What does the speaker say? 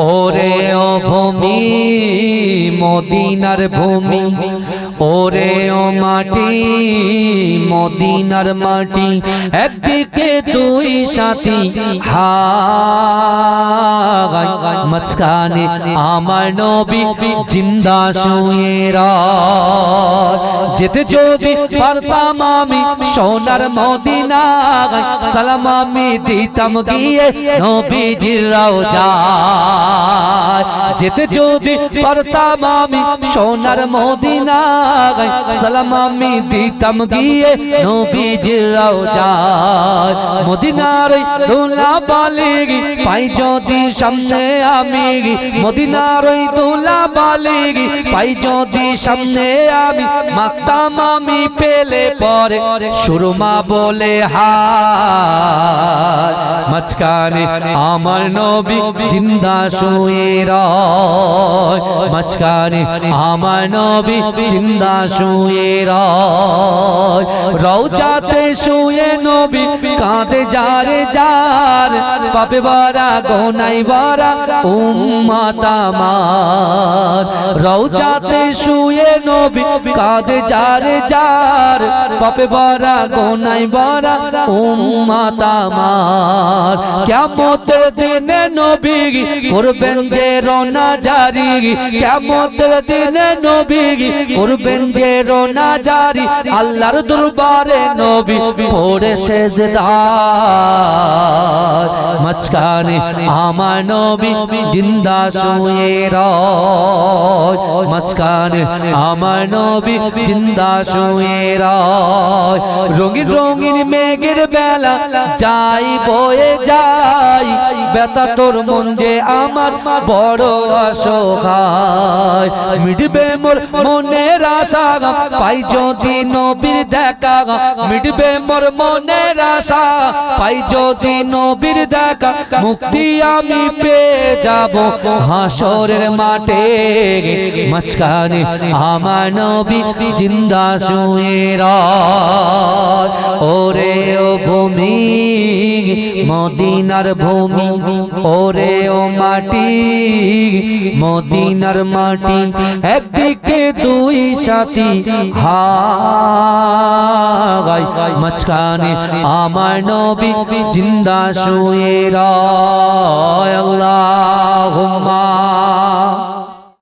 ওরে ও ভূমি মদিনার ভূমি, ওরে ও মাটি মদিনার মাটি, একদিকে দুই সাথী হায়, মাঝখানে আমার নবী জিন্দা শুয়ে রয়। যেতে যদি পারতাম আমি সোনার মদিনায়, সালাম আমি দিতাম গিয়ে নবীজির রওজায়। যেতে যদি পারতাম আমি সোনার মদিনায়, সালাম আমি দিতাম গিয়ে নবীজির রওজায়। মদিনার দোলা বালিগি পাই যদি সামনে আমি, মদিনার দোলা বালিগি পাই যদি সামনে আমি, মাখতাম আমি পেলে পরে সুরমা বলে হায়। মাঝখানে আমার নবী জিন্দা শুয়ে রয়, মাঝখানে আমার নবী জিন্দা শুয়ে রয়। রওজাতে শুয়ে নবী কাঁদে যারে যার, পাপে ভরা গোনাই ভরা উম্মত আমার। রওজাতে শুয়ে নবী কাঁদে যারে যার, পাপে ভরা গোনাই ভরা উম্মত আমার। কিয়ামতের দিনে নবী করবেন যে রওনা জারি, কিয়ামতের দিনে নবী করবেন যে রওনা জারি, আল্লাহর দরবারে নবী পড়ে সেজদায়। মাঝখানে আমার নবী জিন্দা শুয়ে রয়, মাঝখানে আমার নবী জিন্দা শুয়ে রয়। রঙিন রঙিন মেঘের বেলা যাই বয়ে যাই, ব্যথা তোর মন যে আমার বড় অসহায়। মিটবে মোর মনের আশা পাই যদি নবীর দেখা, মিটবে মোর মনের আশা পাই যদি নবীর দেখা, মুক্তি আমি পেয়ে যাব হাসরের মাঠে। মাঝখানে আমার নবী জিন্দা শুয়ে রয়, ওরে ও ভূমি মদিনার ভূমি, ওরে ও মাটি মদিনার মাটি, একদিকে দুই সাথী হায়, মাঝখানে আমার নবী জিন্দা শুয়ে রয়। আল্লাহুম্মা